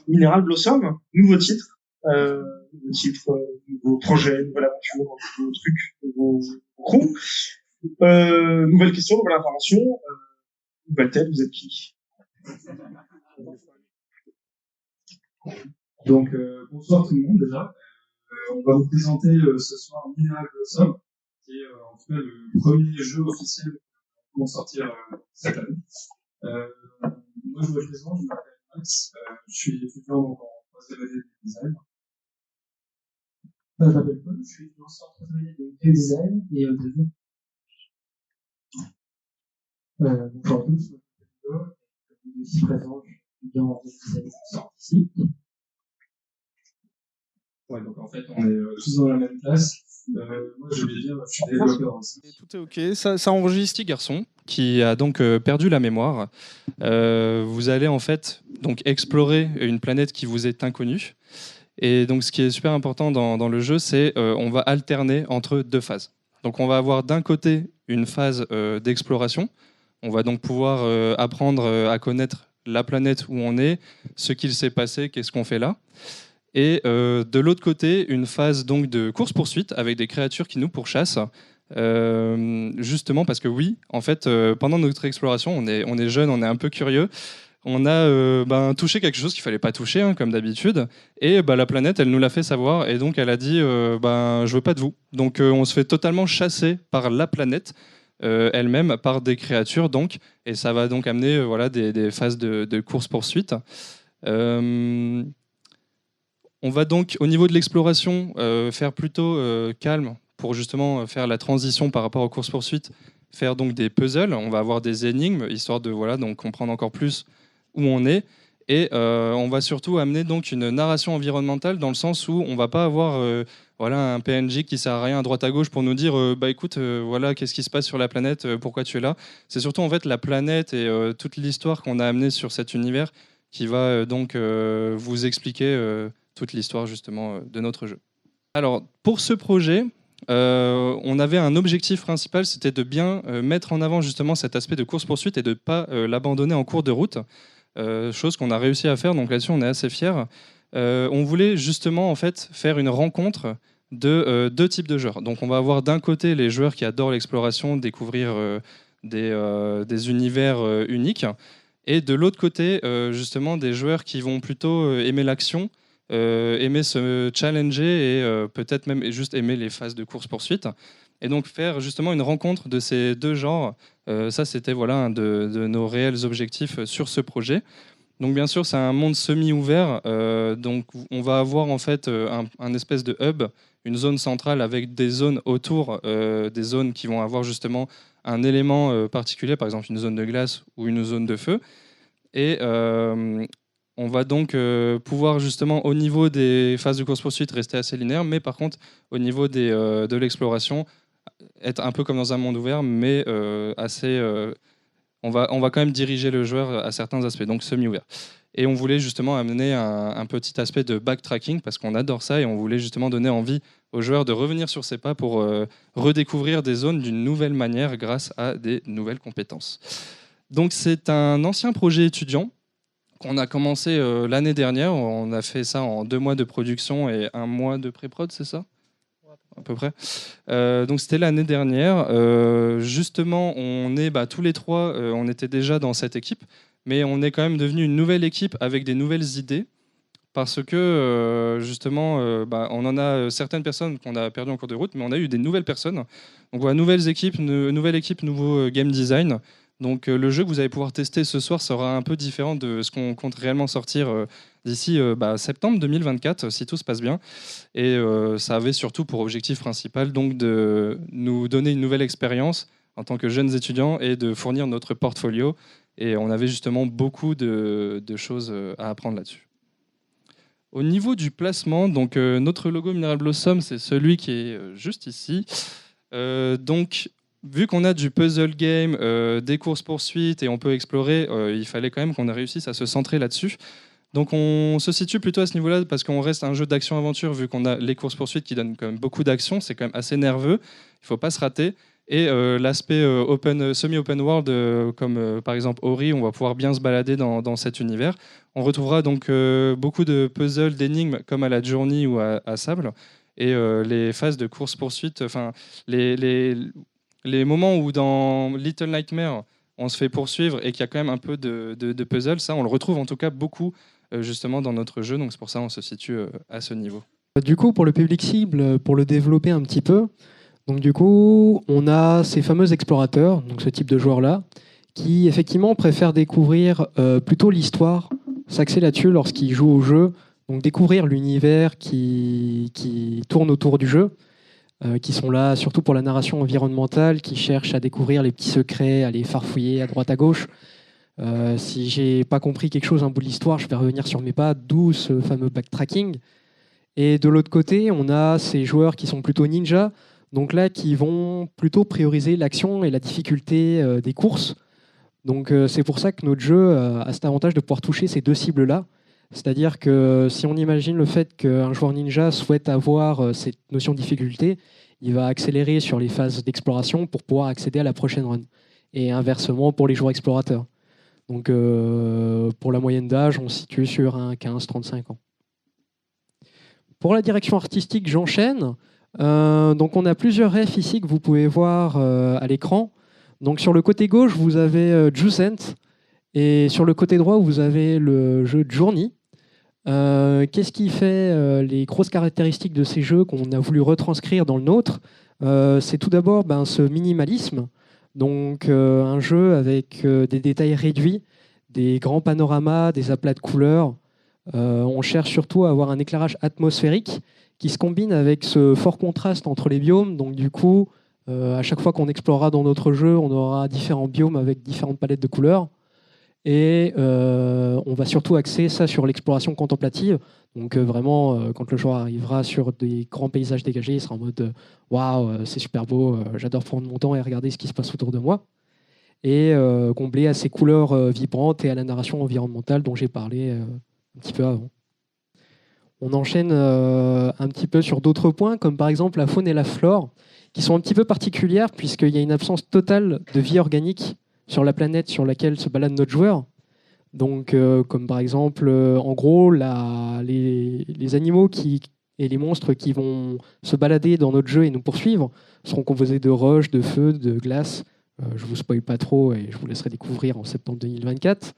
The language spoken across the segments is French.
Mineral Blossom, nouveau titre, nouveau projet, nouvelle aventure, nouveau truc, nouveau crew. Nouvelle question, nouvelle information, nouvelle tête, vous êtes qui? Donc, bonsoir tout le monde déjà. On va vous présenter ce soir Mineral Blossom, qui est en tout cas le premier jeu officiel qu'on sortir cette année. Moi, je me présente, je m'appelle Max, je suis étudiant en troisième année de design. Je m'appelle Paul, je suis étudiant en troisième année de design et de bonjour à tous, je m'appelle Paul, je suis ici présent, je suis étudiant en design artistique. Ouais, donc en fait, on est tous dans la même classe. Moi, je vais dire, je suis développeur aussi. Tout est ok, ça enregistre petit garçon qui a donc perdu la mémoire. Vous allez en fait donc explorer une planète qui vous est inconnue. Et donc ce qui est super important dans le jeu, c'est on va alterner entre deux phases. Donc on va avoir d'un côté une phase d'exploration. On va donc pouvoir apprendre à connaître la planète où on est, ce qu'il s'est passé, qu'est-ce qu'on fait là. Et de l'autre côté, une phase donc de course-poursuite avec des créatures qui nous pourchassent. Justement parce que oui, en fait, pendant notre exploration, on est jeune, on est un peu curieux. On a touché quelque chose qu'il fallait pas toucher, hein, comme d'habitude. Et la planète, elle nous l'a fait savoir. Et donc, elle a dit je veux pas de vous. Donc, on se fait totalement chasser par la planète elle-même, par des créatures. Donc, et ça va donc amener des phases de course-poursuite. On va donc, au niveau de l'exploration, faire plutôt calme pour justement faire la transition par rapport aux courses-poursuites, faire donc des puzzles. On va avoir des énigmes, histoire de donc comprendre encore plus où on est. Et on va surtout amener donc une narration environnementale dans le sens où on va pas avoir un PNJ qui sert à rien à droite à gauche pour nous dire écoute, voilà, qu'est-ce qui se passe sur la planète, pourquoi tu es là. C'est surtout en fait la planète et toute l'histoire qu'on a amenée sur cet univers qui va donc vous expliquer toute l'histoire justement de notre jeu. Alors pour ce projet, on avait un objectif principal, c'était de bien mettre en avant justement cet aspect de course-poursuite et de ne pas l'abandonner en cours de route, chose qu'on a réussi à faire, donc là-dessus on est assez fiers. On voulait justement en fait faire une rencontre de deux types de joueurs. Donc on va avoir d'un côté les joueurs qui adorent l'exploration, découvrir des univers uniques, et de l'autre côté justement des joueurs qui vont plutôt aimer l'action, aimer se challenger et peut-être même juste aimer les phases de course-poursuite. Et donc faire justement une rencontre de ces deux genres, ça c'était un de nos réels objectifs sur ce projet. Donc bien sûr c'est un monde semi-ouvert, donc on va avoir en fait un espèce de hub, une zone centrale avec des zones autour, des zones qui vont avoir justement un élément particulier, par exemple une zone de glace ou une zone de feu. Et on va donc pouvoir justement au niveau des phases de course-poursuite rester assez linéaire, mais par contre au niveau de l'exploration, être un peu comme dans un monde ouvert, mais assez... on va quand même diriger le joueur à certains aspects, donc semi-ouvert. Et on voulait justement amener un petit aspect de backtracking, parce qu'on adore ça, et on voulait justement donner envie aux joueurs de revenir sur ses pas pour redécouvrir des zones d'une nouvelle manière grâce à des nouvelles compétences. Donc c'est un ancien projet étudiant qu'on a commencé l'année dernière. On a fait ça en 2 mois de production et 1 mois de pré-prod, c'est ça ? À peu près. Donc c'était l'année dernière. Justement, on est tous les trois, on était déjà dans cette équipe, mais on est quand même devenu une nouvelle équipe avec des nouvelles idées. Parce que justement, on en a certaines personnes qu'on a perdues en cours de route, mais on a eu des nouvelles personnes. Donc voilà, nouvelle équipe, nouveau game design. Donc le jeu que vous allez pouvoir tester ce soir sera un peu différent de ce qu'on compte réellement sortir d'ici septembre 2024, si tout se passe bien. Et ça avait surtout pour objectif principal donc de nous donner une nouvelle expérience en tant que jeunes étudiants et de fournir notre portfolio. Et on avait justement beaucoup de choses à apprendre là-dessus. Au niveau du placement, donc notre logo Mineral Blossom, c'est celui qui est juste ici. Donc, vu qu'on a du puzzle game, des courses-poursuites et on peut explorer, il fallait quand même qu'on réussisse à se centrer là-dessus. Donc on se situe plutôt à ce niveau-là parce qu'on reste un jeu d'action-aventure vu qu'on a les courses-poursuites qui donnent quand même beaucoup d'action, c'est quand même assez nerveux, il ne faut pas se rater. Et l'aspect semi-open world, comme par exemple Ori, on va pouvoir bien se balader dans cet univers. On retrouvera donc beaucoup de puzzles, d'énigmes, comme à la Journey ou à Sable. Et les phases de course-poursuite, enfin, les moments où dans Little Nightmares, on se fait poursuivre et qu'il y a quand même un peu de puzzle, ça, on le retrouve en tout cas beaucoup justement dans notre jeu. Donc c'est pour ça qu'on se situe à ce niveau. Du coup, pour le public cible, pour le développer un petit peu, donc du coup, on a ces fameux explorateurs, donc ce type de joueurs-là, qui effectivement préfèrent découvrir plutôt l'histoire, s'axer là-dessus lorsqu'ils jouent au jeu, donc découvrir l'univers qui tourne autour du jeu, qui sont là surtout pour la narration environnementale, qui cherchent à découvrir les petits secrets, à les farfouiller à droite à gauche. Si j'ai pas compris quelque chose, un bout de l'histoire, je vais revenir sur mes pas, d'où ce fameux backtracking. Et de l'autre côté, on a ces joueurs qui sont plutôt ninja, donc là qui vont plutôt prioriser l'action et la difficulté des courses. Donc c'est pour ça que notre jeu a cet avantage de pouvoir toucher ces deux cibles-là. C'est-à-dire que si on imagine le fait qu'un joueur ninja souhaite avoir cette notion de difficulté, il va accélérer sur les phases d'exploration pour pouvoir accéder à la prochaine run. Et inversement pour les joueurs explorateurs. Donc pour la moyenne d'âge, on se situe sur un 15-35 ans. Pour la direction artistique, j'enchaîne. Donc on a plusieurs refs ici que vous pouvez voir à l'écran. Donc sur le côté gauche, vous avez Juicent. Et sur le côté droit, vous avez le jeu Journey. Qu'est-ce qui fait les grosses caractéristiques de ces jeux qu'on a voulu retranscrire dans le nôtre? C'est tout d'abord ce minimalisme. Donc un jeu avec des détails réduits, des grands panoramas, des aplats de couleurs. On cherche surtout à avoir un éclairage atmosphérique qui se combine avec ce fort contraste entre les biomes. Donc du coup, à chaque fois qu'on explorera dans notre jeu, on aura différents biomes avec différentes palettes de couleurs. Et on va surtout axer ça sur l'exploration contemplative. Donc vraiment, quand le joueur arrivera sur des grands paysages dégagés, il sera en mode waouh, c'est super beau, j'adore prendre mon temps et regarder ce qui se passe autour de moi. Et combler à ces couleurs vibrantes et à la narration environnementale dont j'ai parlé un petit peu avant. On enchaîne un petit peu sur d'autres points, comme par exemple la faune et la flore, qui sont un petit peu particulières puisqu'il y a une absence totale de vie organique sur la planète sur laquelle se balade notre joueur. Donc, comme par exemple, en gros, les animaux et les monstres qui vont se balader dans notre jeu et nous poursuivre seront composés de roches, de feu, de glace. Je ne vous spoil pas trop et je vous laisserai découvrir en septembre 2024.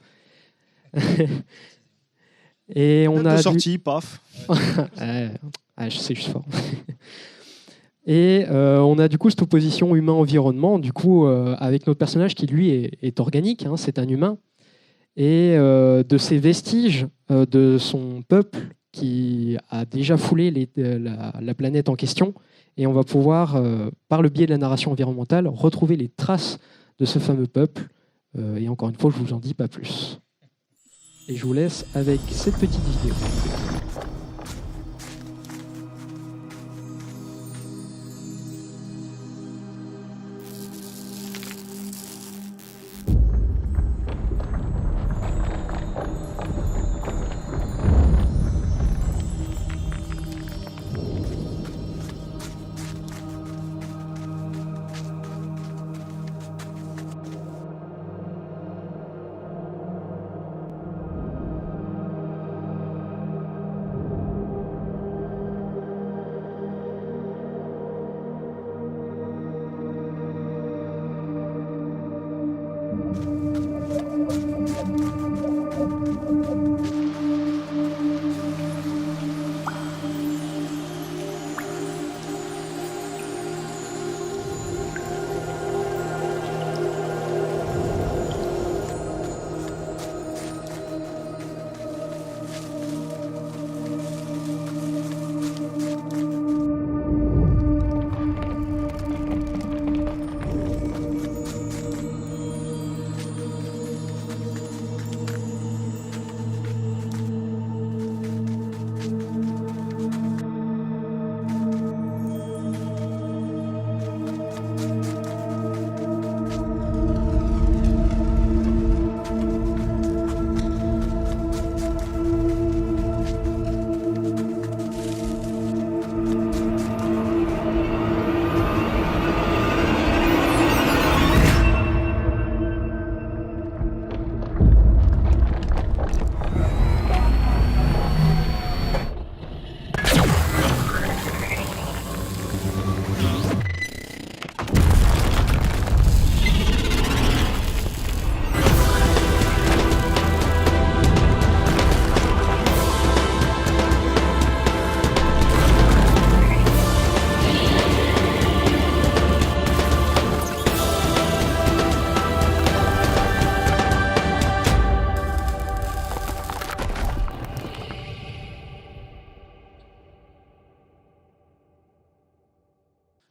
Et on a sortie, paf. Je sais, je suis fort. Et on a du coup cette opposition humain-environnement, du coup, avec notre personnage qui, lui, est organique, hein, c'est un humain, et de ces vestiges de son peuple qui a déjà foulé la planète en question. Et on va pouvoir, par le biais de la narration environnementale, retrouver les traces de ce fameux peuple. Et encore une fois, je ne vous en dis pas plus. Et je vous laisse avec cette petite vidéo.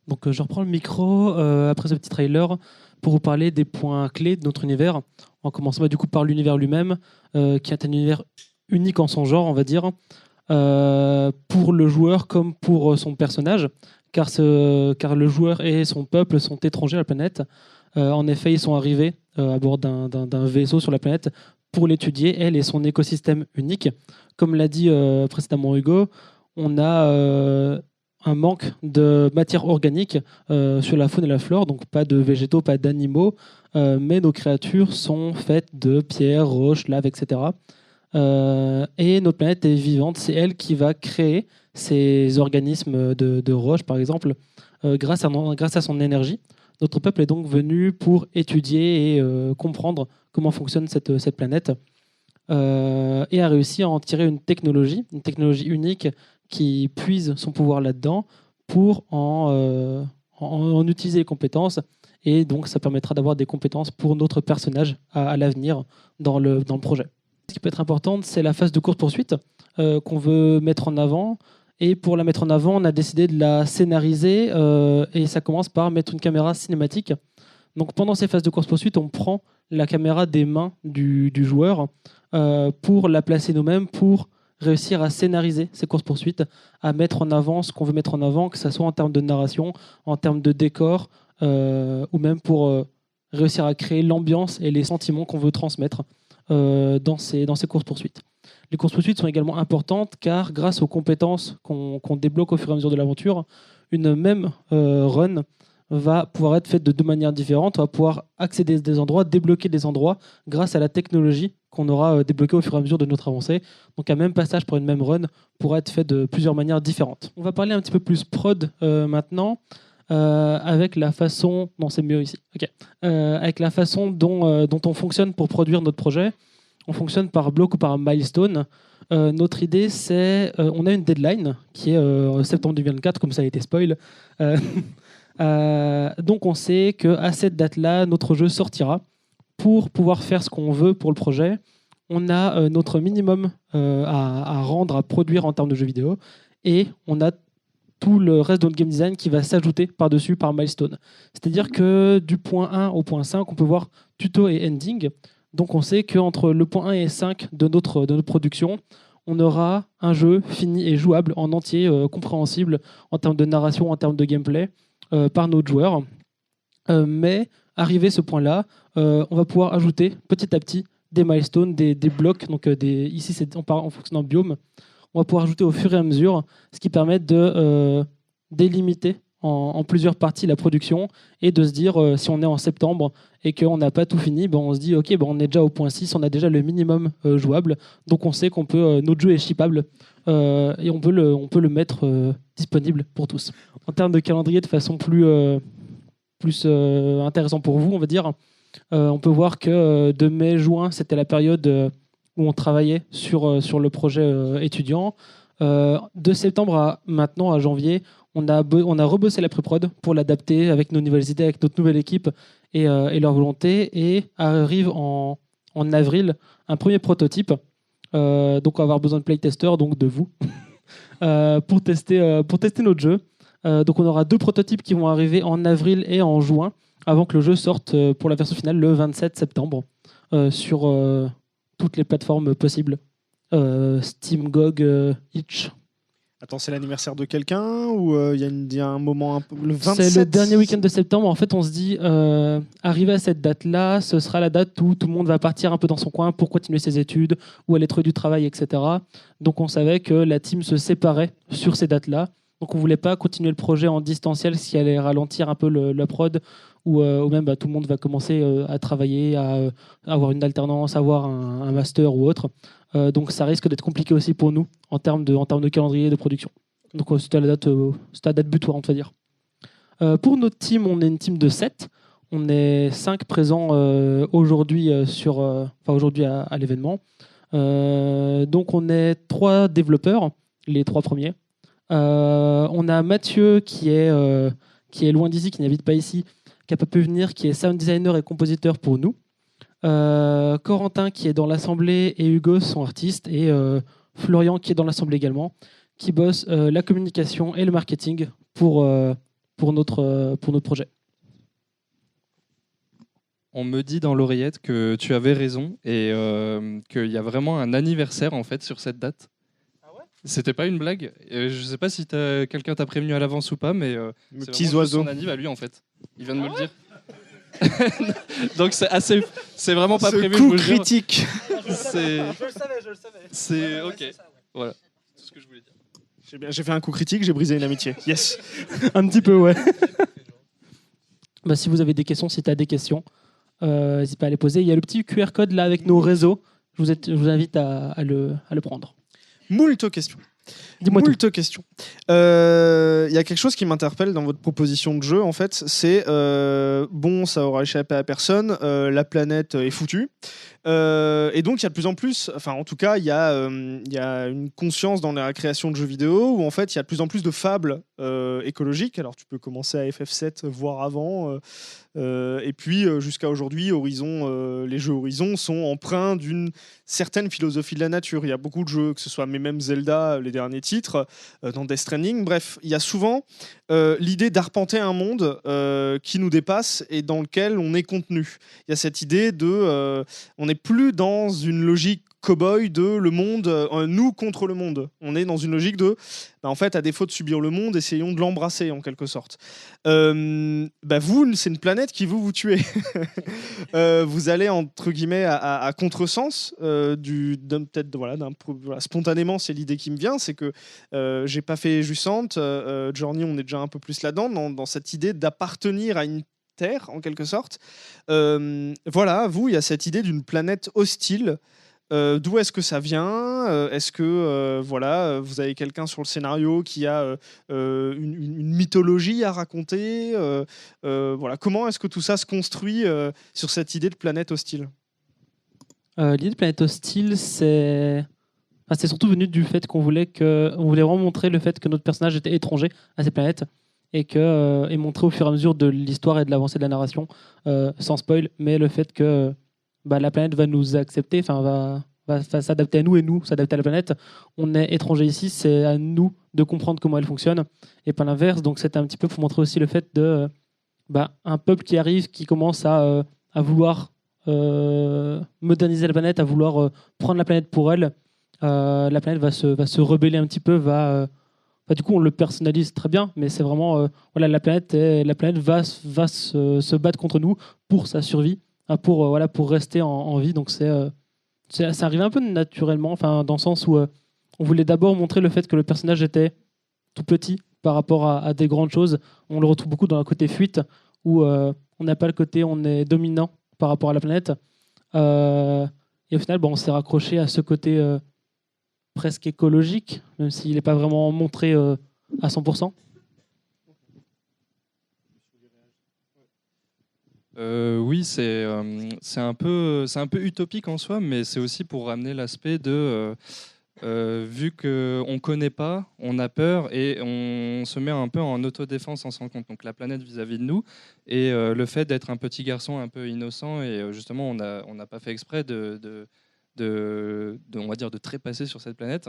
Donc je reprends le micro après ce petit trailer pour vous parler des points clés de notre univers, en commençant du coup par l'univers lui-même, qui est un univers unique en son genre, on va dire, pour le joueur comme pour son personnage, car le joueur et son peuple sont étrangers à la planète. En effet, ils sont arrivés à bord d'un vaisseau sur la planète pour l'étudier, elle et son écosystème unique. Comme l'a dit précédemment Hugo, on a un manque de matière organique sur la faune et la flore, donc pas de végétaux, pas d'animaux, mais nos créatures sont faites de pierres, roches, lave, etc. Et notre planète est vivante, c'est elle qui va créer ces organismes de roches, par exemple, grâce à son énergie. Notre peuple est donc venu pour étudier et comprendre comment fonctionne cette planète et a réussi à en tirer une technologie unique qui puise son pouvoir là-dedans pour en utiliser les compétences. Et donc, ça permettra d'avoir des compétences pour notre personnage à l'avenir dans le projet. Ce qui peut être important, c'est la phase de course-poursuite qu'on veut mettre en avant. Et pour la mettre en avant, on a décidé de la scénariser et ça commence par mettre une caméra cinématique. Donc pendant ces phases de course-poursuite, on prend la caméra des mains du joueur pour la placer nous-mêmes, pour réussir à scénariser ces courses-poursuites, à mettre en avant ce qu'on veut mettre en avant, que ce soit en termes de narration, en termes de décor, ou même pour réussir à créer l'ambiance et les sentiments qu'on veut transmettre dans ces courses-poursuites. Les courses-poursuites sont également importantes car grâce aux compétences qu'on débloque au fur et à mesure de l'aventure, une même run va pouvoir être faite de deux manières différentes. On va pouvoir accéder à des endroits, débloquer des endroits grâce à la technologie qu'on aura débloquée au fur et à mesure de notre avancée. Donc un même passage pour une même run pourra être fait de plusieurs manières différentes. On va parler un petit peu plus prod maintenant. Avec la façon... Non, c'est mieux ici. Okay. Avec la façon dont on fonctionne pour produire notre projet. On fonctionne par bloc ou par milestone. Notre idée, c'est... on a une deadline qui est septembre 2024, comme ça a été spoil. Donc on sait qu'à cette date-là, notre jeu sortira. Pour pouvoir faire ce qu'on veut pour le projet, on a notre minimum à rendre, à produire en termes de jeux vidéo. Et on a tout le reste de notre game design qui va s'ajouter par-dessus par milestone. C'est-à-dire que du point 1 au point 5, on peut voir tuto et ending. Donc on sait qu'entre le point 1 et 5 de notre production, on aura un jeu fini et jouable en entier, compréhensible en termes de narration, en termes de gameplay, par notre joueur. Mais arrivé à ce point-là, on va pouvoir ajouter petit à petit des milestones, des blocs. Donc ici, on part en fonction d'un biome. On va pouvoir ajouter au fur et à mesure, ce qui permet de délimiter en plusieurs parties la production et de se dire, si on est en septembre et qu'on n'a pas tout fini, on se dit, ok, on est déjà au point 6, on a déjà le minimum jouable, donc on sait qu'on peut, notre jeu est shippable et on peut le mettre disponible pour tous. En termes de calendrier, de façon plus intéressant pour vous, on va dire, on peut voir que de mai-juin, c'était la période où on travaillait sur le projet étudiant. De septembre à maintenant, à janvier, on a rebossé la pré-prod pour l'adapter avec nos nouvelles idées, avec notre nouvelle équipe et leur volonté. Et arrive en avril un premier prototype. Donc on va avoir besoin de playtesters, donc de vous, pour tester notre jeu. Donc on aura 2 prototypes qui vont arriver en avril et en juin, avant que le jeu sorte pour la version finale le 27 septembre sur toutes les plateformes possibles. Steam, GOG, Itch. Attends, c'est l'anniversaire de quelqu'un ou il y a un moment le 27? C'est le dernier week-end de septembre. En fait, on se dit, arrivé à cette date-là, ce sera la date où tout le monde va partir un peu dans son coin pour continuer ses études ou aller trouver du travail, etc. Donc on savait que la team se séparait sur ces dates-là. Donc on ne voulait pas continuer le projet en distanciel, ce qui allait ralentir un peu la prod, ou même tout le monde va commencer à travailler, à avoir une alternance, avoir un master ou autre. Donc ça risque d'être compliqué aussi pour nous en termes de calendrier et de production. Donc c'était la date butoir, on va dire. Pour notre team, on est une team de 7. On est 5 présents aujourd'hui aujourd'hui à l'événement. Donc on est 3 développeurs, les 3 premiers. On a Mathieu qui est loin d'ici, qui n'habite pas ici, qui n'a pas pu venir, qui est sound designer et compositeur pour nous. Corentin qui est dans l'assemblée et Hugo sont artistes, et Florian qui est dans l'assemblée également, qui bosse la communication et le marketing pour pour notre projet. On me dit dans l'oreillette que tu avais raison et qu'il y a vraiment un anniversaire en fait sur cette date. Ah ouais ? C'était pas une blague. Je sais pas si quelqu'un t'a prévenu à l'avance ou pas, mais Mes c'est petits vraiment juste oiseaux. son anniv à lui en fait. Il vient de me le dire. Donc c'est vraiment pas Ce prévu. coup je vous le jure. critique. C'est, Je le savais. c'est ok. Voilà, c'est tout ce que je voulais dire. J'ai fait un coup critique, j'ai brisé une amitié. Yes. Un petit peu, ouais. Bah, si vous avez des questions, si tu as des questions, n'hésitez pas à les poser. Il y a le petit QR code là avec nos réseaux. Je vous invite à le prendre. Moult questions. Dis-moi tout. Moult questions. Il y a quelque chose qui m'interpelle dans votre proposition de jeu, en fait, c'est bon, ça aura échappé à personne, la planète est foutue. Et donc il y a de plus en plus, enfin en tout cas il y a une conscience dans la création de jeux vidéo où en fait il y a de plus en plus de fables écologiques. Alors tu peux commencer à FF7 voire avant, et puis jusqu'à aujourd'hui les jeux Horizon sont empreints d'une certaine philosophie de la nature. Il y a beaucoup de jeux, que ce soit même Zelda, les derniers titres, dans Death Stranding, bref, il y a souvent l'idée d'arpenter un monde qui nous dépasse et dans lequel on est contenu. Il y a cette idée de on n'est plus dans une logique cow-boy de le monde, nous contre le monde. On est dans une logique de, en fait, à défaut de subir le monde, essayons de l'embrasser en quelque sorte. Vous, c'est une planète qui vous tuez. Vous allez entre guillemets à contresens spontanément, c'est l'idée qui me vient, c'est que j'ai pas fait Jussante, Journey, on est déjà un peu plus là-dedans, dans cette idée d'appartenir à une terre en quelque sorte. Voilà, vous, il y a cette idée d'une planète hostile. D'où est-ce que ça vient ? Est-ce que vous avez quelqu'un sur le scénario qui a une mythologie à raconter ? Comment est-ce que tout ça se construit sur cette idée de planète hostile ? L'idée de planète hostile, c'est surtout venu du fait qu'on voulait vraiment montrer le fait que notre personnage était étranger à ces planètes et montrer au fur et à mesure de l'histoire et de l'avancée de la narration, sans spoil, mais le fait que la planète va nous accepter, va s'adapter à nous et nous s'adapter à la planète. On est étranger ici, c'est à nous de comprendre comment elle fonctionne et pas l'inverse. Donc c'est un petit peu pour montrer aussi le fait de un peuple qui arrive, qui commence à vouloir moderniser la planète, à vouloir prendre la planète pour elle. La planète va se rebeller un petit peu, du coup on le personnalise très bien, mais c'est vraiment la planète va se battre contre nous pour sa survie, pour rester en vie. Donc ça arrive un peu naturellement, dans le sens où on voulait d'abord montrer le fait que le personnage était tout petit par rapport à des grandes choses. On le retrouve beaucoup dans le côté fuite, où on n'a pas le côté on est dominant par rapport à la planète. Et au final, on s'est raccroché à ce côté presque écologique, même s'il n'est pas vraiment montré à 100%. Oui, c'est un peu utopique en soi, mais c'est aussi pour ramener l'aspect de vu qu'on ne connaît pas, on a peur et on se met un peu en autodéfense en s'en rend compte. Donc la planète vis-à-vis de nous et le fait d'être un petit garçon un peu innocent et justement on n'a pas fait exprès on va dire de trépasser sur cette planète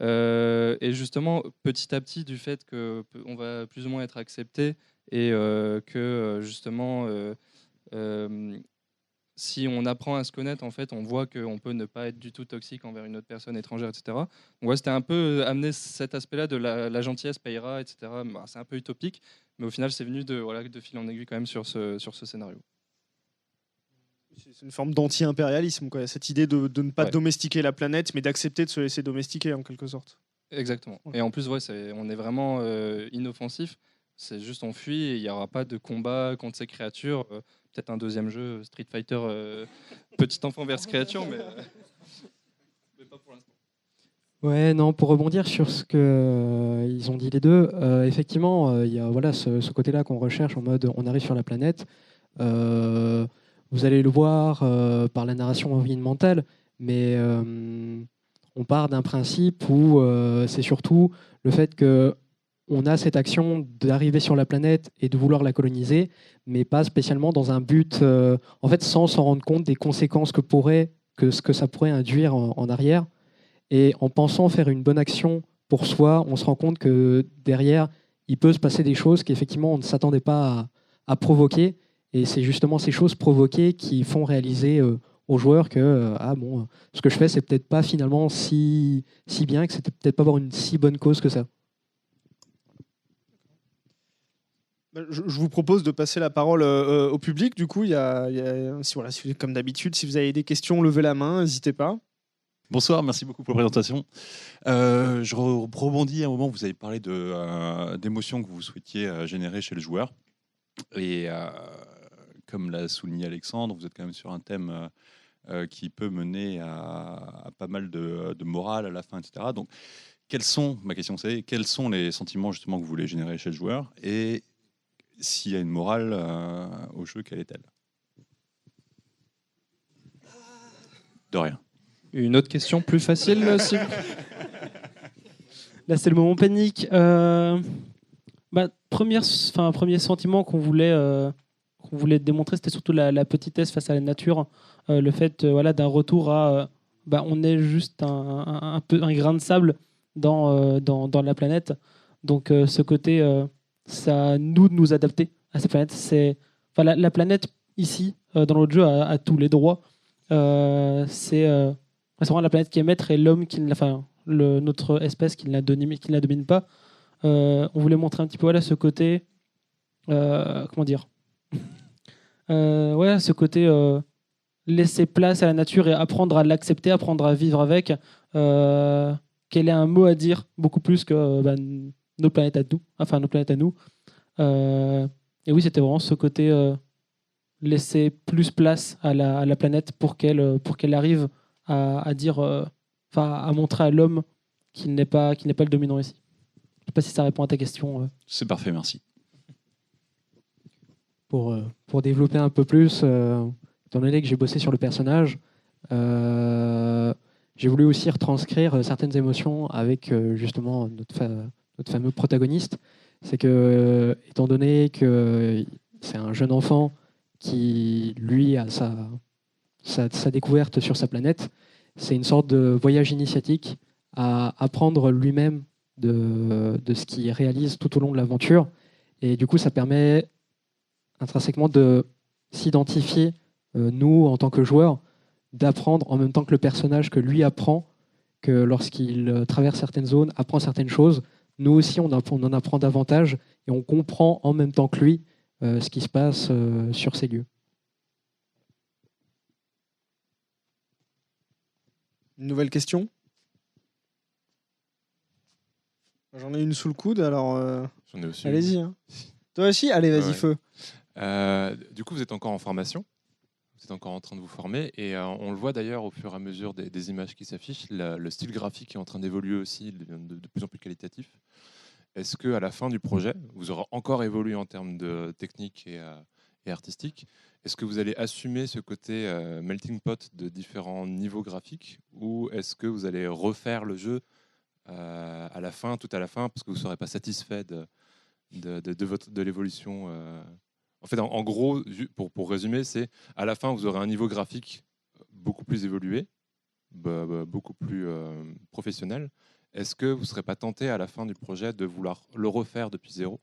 et justement petit à petit du fait qu'on va plus ou moins être accepté et que justement si on apprend à se connaître, en fait, on voit qu'on peut ne pas être du tout toxique envers une autre personne étrangère, etc. Donc, c'était un peu amener cet aspect-là de la gentillesse payera, etc. C'est un peu utopique, mais au final, c'est venu de fil en aiguille quand même sur ce scénario. C'est une forme d'anti-impérialisme, quoi. Cette idée de ne pas domestiquer la planète, mais d'accepter de se laisser domestiquer, en quelque sorte. Exactement. Et en plus, on est vraiment inoffensif. C'est juste on fuit et il n'y aura pas de combat contre ces créatures. Peut-être un deuxième jeu, Street Fighter, petit enfant versus créature, mais pas pour l'instant. Ouais, non, pour rebondir sur ce que ils ont dit les deux, effectivement, il y a ce côté-là qu'on recherche en mode on arrive sur la planète. Vous allez le voir par la narration environnementale, mais on part d'un principe où c'est surtout le fait que on a cette action d'arriver sur la planète et de vouloir la coloniser, mais pas spécialement dans un but, en fait, sans s'en rendre compte des conséquences que ça pourrait induire en arrière. Et en pensant faire une bonne action pour soi, on se rend compte que derrière, il peut se passer des choses qu'effectivement on ne s'attendait pas à provoquer. Et c'est justement ces choses provoquées qui font réaliser aux joueurs que ce que je fais, c'est peut-être pas finalement si bien, que c'était peut-être pas avoir une si bonne cause que ça. Je vous propose de passer la parole au public. Du coup, comme d'habitude, si vous avez des questions, levez la main, n'hésitez pas. Bonsoir, merci beaucoup pour la présentation. Je rebondis un moment, vous avez parlé d'émotions que vous souhaitiez générer chez le joueur. Et comme l'a souligné Alexandre, vous êtes quand même sur un thème qui peut mener à pas mal de morale à la fin, etc. Donc, ma question c'est, quels sont les sentiments justement que vous voulez générer chez le joueur, et s'il y a une morale au jeu, quelle est-elle? De rien. Une autre question plus facile, si... Là, c'est le moment panique. Premier sentiment qu'on voulait démontrer, c'était surtout la petitesse face à la nature. Le fait d'un retour à... on est juste un grain de sable dans la planète. Donc, ce côté... c'est à nous de nous adapter à cette planète. La planète, ici, dans notre jeu, a tous les droits. C'est vraiment la planète qui est maître et l'homme notre espèce qui ne la domine pas. On voulait montrer un petit peu ce côté... comment dire ce côté laisser place à la nature et apprendre à l'accepter, apprendre à vivre avec. Qu'elle ait un mot à dire, beaucoup plus que nos planètes à nous. Et oui, c'était vraiment ce côté laisser plus place à la planète pour qu'elle arrive à dire, à montrer à l'homme qu'il n'est pas le dominant ici. Je ne sais pas si ça répond à ta question. C'est parfait, merci. Pour développer un peu plus, étant donné que j'ai bossé sur le personnage, j'ai voulu aussi retranscrire certaines émotions avec justement notre fameux protagoniste. C'est que, étant donné que c'est un jeune enfant qui, lui, a sa découverte sur sa planète, c'est une sorte de voyage initiatique à apprendre lui-même de ce qu'il réalise tout au long de l'aventure. Et du coup, ça permet intrinsèquement de s'identifier, nous, en tant que joueurs, d'apprendre en même temps que le personnage, que lui apprend, que lorsqu'il traverse certaines zones, apprend certaines choses, nous aussi, on en apprend davantage et on comprend en même temps que lui ce qui se passe sur ces lieux. Une nouvelle question? J'en ai une sous le coude, alors J'en ai aussi. allez-y. Hein. Toi aussi? Allez, vas-y, feu. Du coup, vous êtes encore en formation, vous êtes encore en train de vous former, et on le voit d'ailleurs au fur et à mesure des images qui s'affichent, le style graphique est en train d'évoluer aussi, de plus en plus qualitatif. Est-ce qu'à la fin du projet, vous aurez encore évolué en termes de technique et artistique? Est-ce que vous allez assumer ce côté melting pot de différents niveaux graphiques, ou est-ce que vous allez refaire le jeu à la fin, tout à la fin, parce que vous ne serez pas satisfait de l'évolution En fait, en gros, pour résumer, c'est à la fin, vous aurez un niveau graphique beaucoup plus évolué, beaucoup plus professionnel. Est-ce que vous ne serez pas tenté à la fin du projet de vouloir le refaire depuis zéro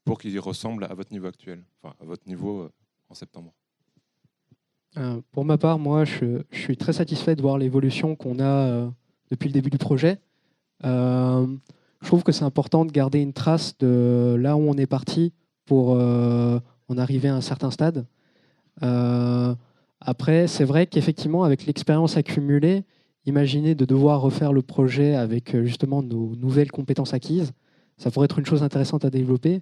pour qu'il ressemble à votre niveau actuel, enfin à votre niveau en septembre? Pour ma part, moi, je suis très satisfait de voir l'évolution qu'on a depuis le début du projet. Je trouve que c'est important de garder une trace de là où on est parti pour en arriver à un certain stade. Après, c'est vrai qu'effectivement, avec l'expérience accumulée, imaginer de devoir refaire le projet avec justement nos nouvelles compétences acquises, ça pourrait être une chose intéressante à développer.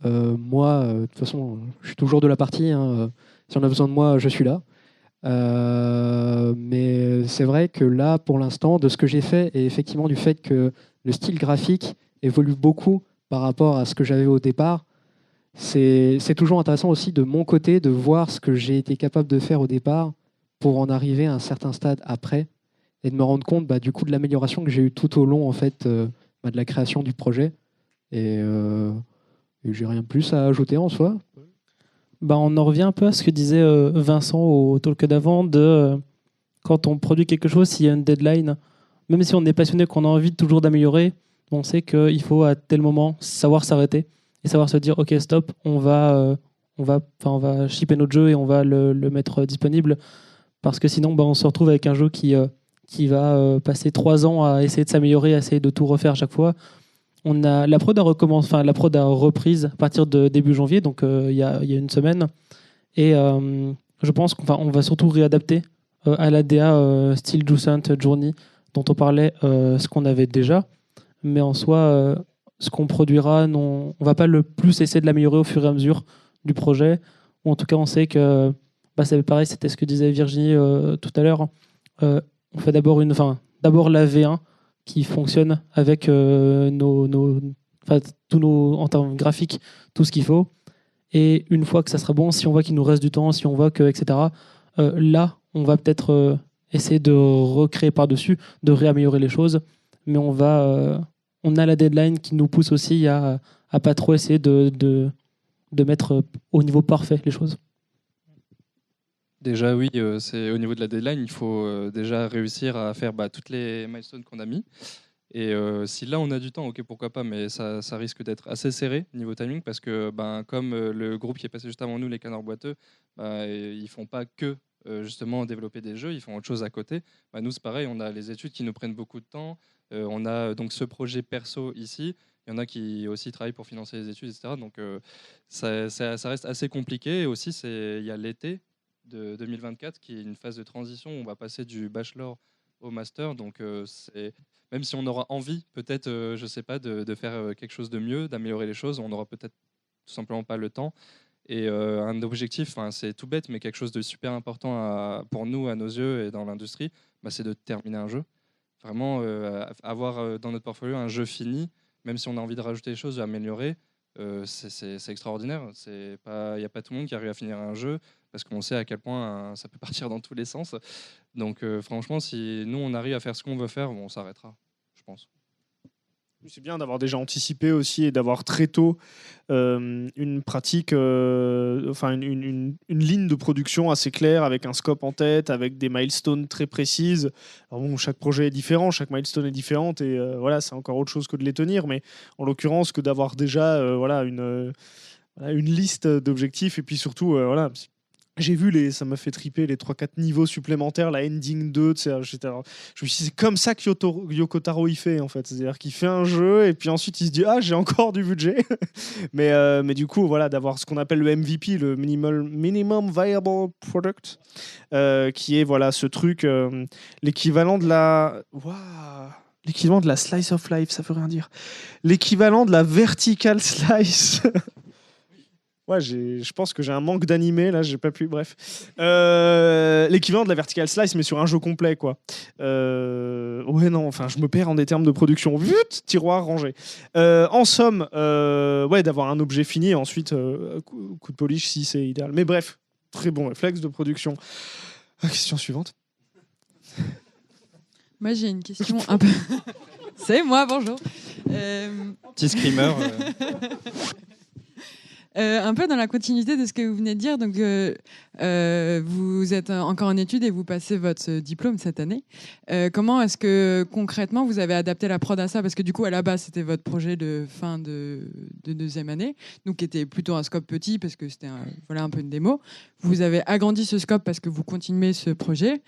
Moi, de toute façon, je suis toujours de la partie. Hein, si on a besoin de moi, je suis là. Mais c'est vrai que là, pour l'instant, de ce que j'ai fait, et effectivement du fait que le style graphique évolue beaucoup par rapport à ce que j'avais au départ, c'est toujours intéressant aussi de mon côté de voir ce que j'ai été capable de faire au départ pour en arriver à un certain stade après, et de me rendre compte du coup de l'amélioration que j'ai eue tout au long en fait, de la création du projet. Et j'ai rien de plus à ajouter en soi. On en revient un peu à ce que disait Vincent au talk d'avant, quand on produit quelque chose, s'il y a une deadline, même si on est passionné, qu'on a envie toujours d'améliorer, On sait qu'il faut à tel moment savoir s'arrêter et savoir se dire ok stop, on va shipper notre jeu et on va le mettre disponible parce que sinon on se retrouve avec un jeu qui va passer 3 ans à essayer de s'améliorer, à essayer de tout refaire à chaque fois. La prod a reprise à partir de début janvier, donc il y a une semaine, et je pense qu'on va surtout réadapter à la DA style Juicent Journey dont on parlait, ce qu'on avait déjà. Mais en soi, ce qu'on produira, on va pas le plus essayer de l'améliorer au fur et à mesure du projet. Ou en tout cas, on sait que c'est pareil, c'était ce que disait Virginie tout à l'heure. On fait d'abord la V1 qui fonctionne avec tous nos en termes graphiques, tout ce qu'il faut. Et une fois que ça sera bon, si on voit qu'il nous reste du temps, si on voit que etc. Là, on va peut-être essayer de recréer par-dessus, de réaméliorer les choses. Mais on a la deadline qui nous pousse aussi à pas trop essayer de mettre au niveau parfait les choses. Déjà, oui, c'est au niveau de la deadline, il faut déjà réussir à faire toutes les milestones qu'on a mis. Et si là on a du temps, ok, pourquoi pas, mais ça risque d'être assez serré niveau timing parce que comme le groupe qui est passé juste avant nous, les Canards Boiteux, ils font pas que justement développer des jeux, ils font autre chose à côté. Nous c'est pareil, on a les études qui nous prennent beaucoup de temps, on a donc ce projet perso ici, il y en a qui aussi travaillent pour financer les études, etc. Donc ça reste assez compliqué. Et aussi il y a l'été de 2024 qui est une phase de transition où on va passer du bachelor au master, donc même si on aura envie peut-être je sais pas de faire quelque chose de mieux, d'améliorer les choses, on n'aura peut-être tout simplement pas le temps. Et un objectif, c'est tout bête, mais quelque chose de super important pour nous, à nos yeux et dans l'industrie, c'est de terminer un jeu. Vraiment avoir dans notre portfolio un jeu fini, même si on a envie de rajouter des choses, d'améliorer, c'est extraordinaire. Il n'y a pas tout le monde qui arrive à finir un jeu parce qu'on sait à quel point ça peut partir dans tous les sens. Donc franchement, si nous on arrive à faire ce qu'on veut faire, on s'arrêtera, je pense. C'est bien d'avoir déjà anticipé aussi et d'avoir très tôt une pratique, une ligne de production assez claire avec un scope en tête, avec des milestones très précises. Alors bon, chaque projet est différent, chaque milestone est différente et voilà, c'est encore autre chose que de les tenir. Mais en l'occurrence, que d'avoir déjà une liste d'objectifs et puis surtout voilà. J'ai vu ça m'a fait triper les 3-4 niveaux supplémentaires, la ending 2, je me suis dit, c'est comme ça que Yoko Taro il fait en fait, c'est-à-dire qu'il fait un jeu et puis ensuite il se dit j'ai encore du budget, mais du coup voilà, d'avoir ce qu'on appelle le MVP, le minimum viable product, qui est voilà ce truc, l'équivalent de la slice of life, ça veut rien dire, l'équivalent de la vertical slice. Ouais, je pense que j'ai un manque d'animé, là, j'ai pas pu, bref. L'équivalent de la vertical slice, mais sur un jeu complet, quoi. Ouais, non, je me perds en des termes de production. Vite, tiroir rangé. En somme, d'avoir un objet fini, et ensuite, coup de polish si c'est idéal. Mais bref, très bon réflexe de production. Question suivante. Moi, j'ai une question un peu... C'est moi, bonjour. Petit screamer. Un peu dans la continuité de ce que vous venez de dire, donc vous êtes encore en études et vous passez votre diplôme cette année. Comment est-ce que concrètement vous avez adapté la prod à ça? Parce que du coup à la base c'était votre projet de fin de deuxième année, donc qui était plutôt un scope petit parce que c'était un peu une démo. Vous avez agrandi ce scope parce que vous continuez ce projet.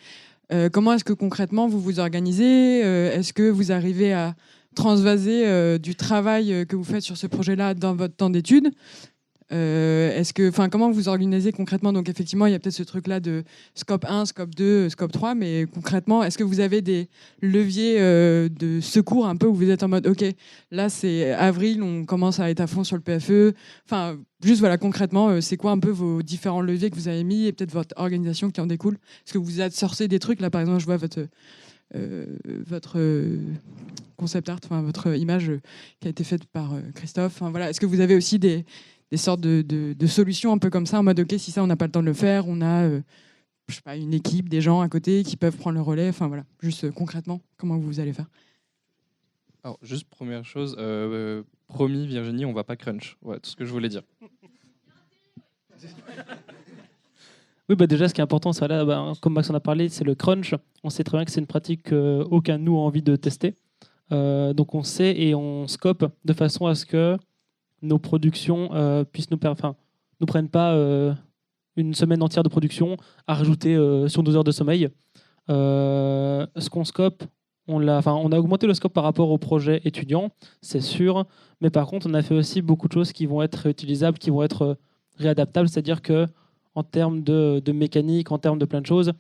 Comment est-ce que concrètement vous vous organisez? Est-ce que vous arrivez à transvaser du travail que vous faites sur ce projet-là dans votre temps d'études? Comment vous organisez concrètement? Donc effectivement, il y a peut-être ce truc-là de scope 1, scope 2, scope 3, mais concrètement, est-ce que vous avez des leviers de secours un peu où vous êtes en mode ok, là c'est avril, on commence à être à fond sur le PFE. Enfin, juste voilà, concrètement, c'est quoi un peu vos différents leviers que vous avez mis et peut-être votre organisation qui en découle? Est-ce que vous outsourcez des trucs? Là, par exemple, je vois votre concept art, votre image qui a été faite par Christophe. Voilà. Est-ce que vous avez aussi des sortes de solutions un peu comme ça, en mode ok, si ça on n'a pas le temps de le faire, on a je sais pas, une équipe, des gens à côté qui peuvent prendre le relais, voilà, juste concrètement, comment vous allez faire? Alors juste première chose, promis Virginie, on va pas crunch, ouais, tout ce que je voulais dire. Oui, déjà ce qui est important, c'est comme Max en a parlé, c'est le crunch. On sait très bien que c'est une pratique qu'aucun de nous a envie de tester. Donc on sait et on scope de façon à ce que nos productions puissent nous prennent pas une semaine entière de production à rajouter sur nos heures de sommeil. Ce qu'on scope, on a augmenté le scope par rapport au projet étudiant, c'est sûr, mais par contre, on a fait aussi beaucoup de choses qui vont être réutilisables, qui vont être réadaptables, c'est-à-dire que en termes de mécanique, en termes de plein de choses,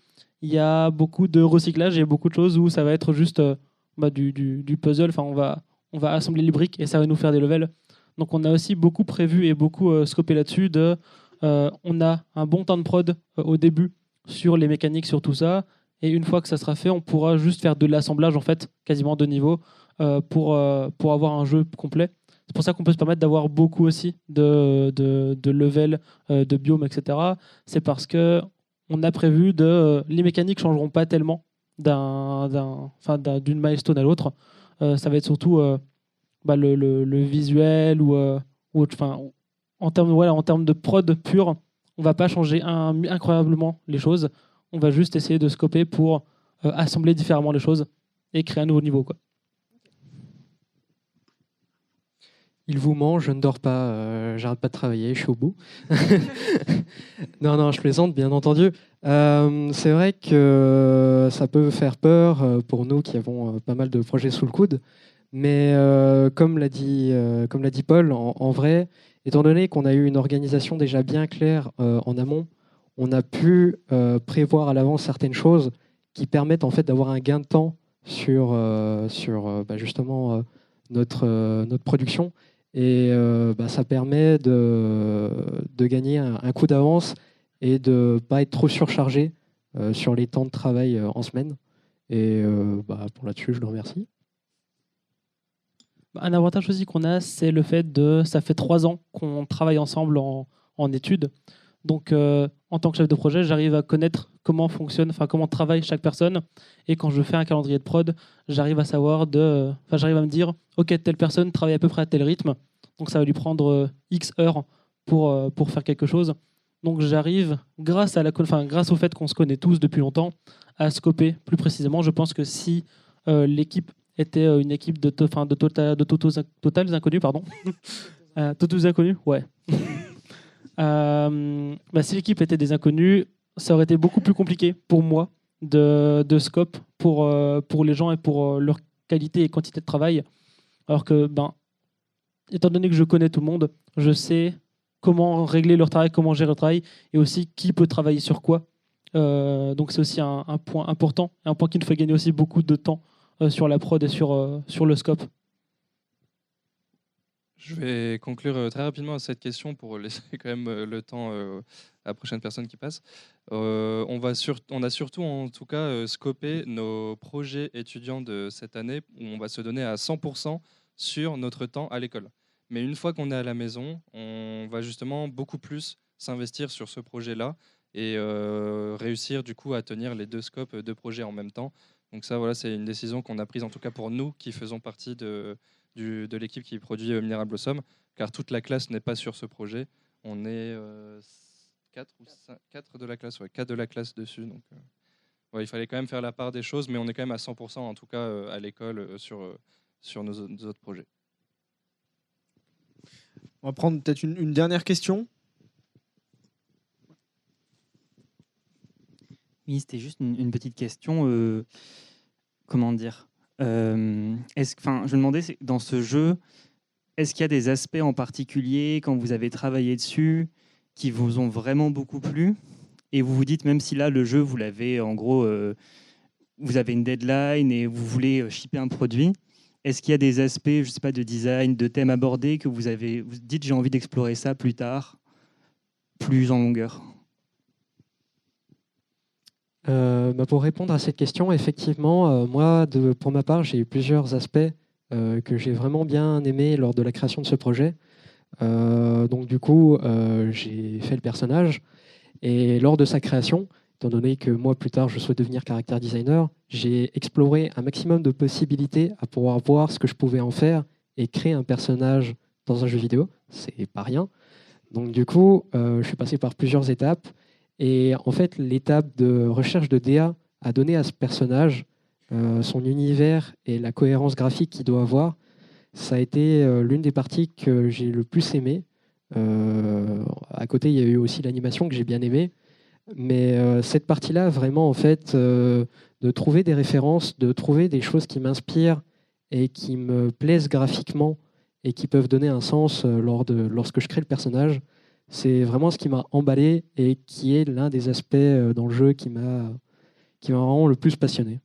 il y a beaucoup de recyclage et beaucoup de choses où ça va être juste du puzzle. Enfin, on va assembler les briques et ça va nous faire des levels. Donc, on a aussi beaucoup prévu et beaucoup scopé là-dessus. On a un bon temps de prod au début sur les mécaniques, sur tout ça. Et une fois que ça sera fait, on pourra juste faire de l'assemblage, en fait, quasiment de niveau, pour avoir un jeu complet. C'est pour ça qu'on peut se permettre d'avoir beaucoup aussi de levels, de biomes, etc. C'est parce que on a prévu les mécaniques ne changeront pas tellement d'une milestone à l'autre. Ça va être surtout le visuel ou en termes de prod pur, on va pas changer incroyablement les choses. On va juste essayer de scoper pour assembler différemment les choses et créer un nouveau niveau, quoi. Il vous ment, je ne dors pas, j'arrête pas de travailler, je suis au bout. Non, je plaisante, bien entendu. C'est vrai que ça peut faire peur pour nous qui avons pas mal de projets sous le coude, mais comme l'a dit Paul, en vrai, étant donné qu'on a eu une organisation déjà bien claire en amont, on a pu prévoir à l'avance certaines choses qui permettent en fait d'avoir un gain de temps sur justement notre production. Et ça permet de gagner un coup d'avance et de ne pas être trop surchargé sur les temps de travail en semaine. Et pour là-dessus, je le remercie. Un avantage aussi qu'on a, c'est le fait ça fait 3 ans qu'on travaille ensemble en études. Donc, en tant que chef de projet, j'arrive à connaître comment fonctionne, comment travaille chaque personne. Et quand je fais un calendrier de prod, j'arrive à j'arrive à me dire, ok, telle personne travaille à peu près à tel rythme, donc ça va lui prendre X heures pour faire quelque chose. Donc j'arrive, grâce au fait qu'on se connaît tous depuis longtemps, à scoper plus précisément. Je pense que si l'équipe était une équipe de totals inconnus, pardon. Totos inconnus, ouais. Si l'équipe était des inconnus, ça aurait été beaucoup plus compliqué pour moi de scope pour les gens et pour leur qualité et quantité de travail. Alors que, étant donné que je connais tout le monde, je sais comment régler leur travail, comment gérer leur travail et aussi qui peut travailler sur quoi. Donc c'est aussi un point important, un point qui nous fait gagner aussi beaucoup de temps sur la prod et sur le scope. Je vais conclure très rapidement à cette question pour laisser quand même le temps à la prochaine personne qui passe. On a surtout en tout cas scopé nos projets étudiants de cette année où on va se donner à 100% sur notre temps à l'école. Mais une fois qu'on est à la maison, on va justement beaucoup plus s'investir sur ce projet-là et réussir du coup à tenir les 2 scopes de projets en même temps. Donc ça, voilà, c'est une décision qu'on a prise en tout cas pour nous qui faisons partie de l'équipe qui produit Mineral Blossom, car toute la classe n'est pas sur ce projet. On est 4 de la classe, 4 de la classe dessus. Donc, il fallait quand même faire la part des choses, mais on est quand même à 100% en tout cas à l'école sur nos autres projets. On va prendre peut-être une dernière question. Oui, c'était juste une petite question. Comment dire je me demandais, dans ce jeu, est-ce qu'il y a des aspects en particulier, quand vous avez travaillé dessus, qui vous ont vraiment beaucoup plu ? Et vous vous dites, même si là, le jeu, vous l'avez, en gros, vous avez une deadline et vous voulez shipper un produit, est-ce qu'il y a des aspects, je sais pas, de design, de thèmes abordés que vous dites, j'ai envie d'explorer ça plus tard, plus en longueur ? Pour répondre à cette question, effectivement, moi, pour ma part, j'ai eu plusieurs aspects que j'ai vraiment bien aimés lors de la création de ce projet. Donc du coup, j'ai fait le personnage et lors de sa création, étant donné que moi, plus tard, je souhaite devenir character designer, j'ai exploré un maximum de possibilités à pouvoir voir ce que je pouvais en faire et créer un personnage dans un jeu vidéo. C'est pas rien. Donc du coup, je suis passé par plusieurs étapes. Et en fait, l'étape de recherche de DA a donné à ce personnage son univers et la cohérence graphique qu'il doit avoir, ça a été l'une des parties que j'ai le plus aimé. À côté, il y a eu aussi l'animation que j'ai bien aimée. Mais cette partie-là, vraiment, en fait, de trouver des références, de trouver des choses qui m'inspirent et qui me plaisent graphiquement et qui peuvent donner un sens lorsque je crée le personnage, c'est vraiment ce qui m'a emballé et qui est l'un des aspects dans le jeu qui m'a vraiment le plus passionné.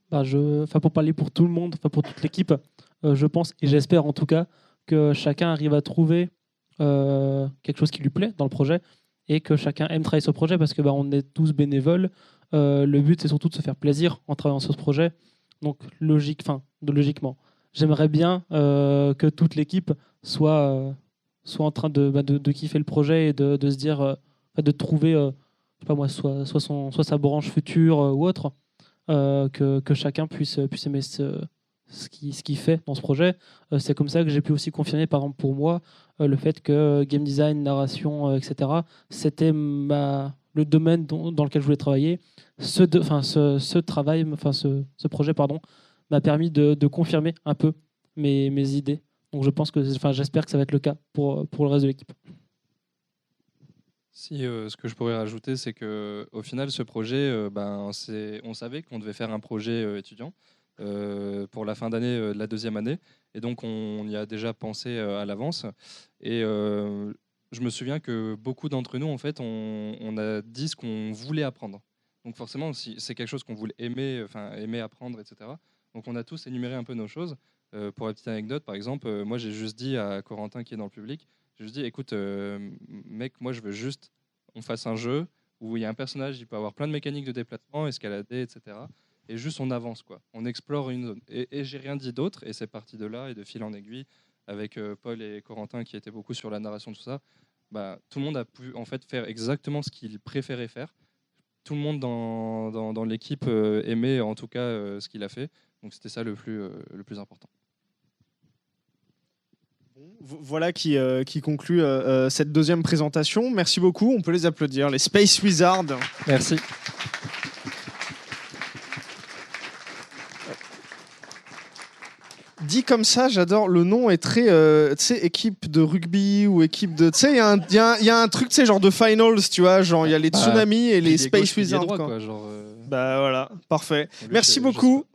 Pour parler pour tout le monde, pour toute l'équipe, je pense et j'espère en tout cas que chacun arrive à trouver quelque chose qui lui plaît dans le projet et que chacun aime travailler sur le projet parce que on est tous bénévoles. Le but c'est surtout de se faire plaisir en travaillant sur ce projet. Donc logiquement, j'aimerais bien que toute l'équipe soit en train de kiffer le projet et de se dire de trouver je sais pas moi, soit sa branche future ou autre. Que chacun puisse aimer ce qu'il fait dans ce projet. C'est comme ça que j'ai pu aussi confirmer, par exemple pour moi, le fait que game design, narration, etc., c'était le domaine dans lequel je voulais travailler. Ce projet m'a permis de confirmer un peu mes idées. Donc j'espère que ça va être le cas pour le reste de l'équipe. Si, ce que je pourrais rajouter, c'est qu'au final, ce projet, on savait qu'on devait faire un projet étudiant pour la fin d'année de la deuxième année. Et donc, on y a déjà pensé à l'avance. Et je me souviens que beaucoup d'entre nous, en fait, on a dit ce qu'on voulait apprendre. Donc forcément, si c'est quelque chose qu'on voulait aimer apprendre, etc. Donc on a tous énuméré un peu nos choses. Pour la petite anecdote, par exemple, moi, j'ai juste dit à Corentin, qui est dans le public, je lui dis, écoute, mec, moi je veux juste on fasse un jeu où il y a un personnage, il peut avoir plein de mécaniques de déplacement, escalader, etc. Et juste on avance, quoi. On explore une zone. Et j'ai rien dit d'autre, et c'est parti de là, et de fil en aiguille, avec Paul et Corentin qui étaient beaucoup sur la narration, tout ça. Tout le monde a pu en fait faire exactement ce qu'il préférait faire. Tout le monde dans l'équipe aimait en tout cas ce qu'il a fait. Donc c'était ça le plus important. Voilà qui conclut cette deuxième présentation. Merci beaucoup, on peut les applaudir, les Space Wizards. Merci. Dit comme ça, j'adore. Le nom est très, tu sais, équipe de rugby ou équipe de, tu sais, il y a un truc, tu sais, genre de finals, tu vois, genre il y a les tsunamis et les Space Wizards. Quoi, genre, Bah voilà, parfait. Merci beaucoup.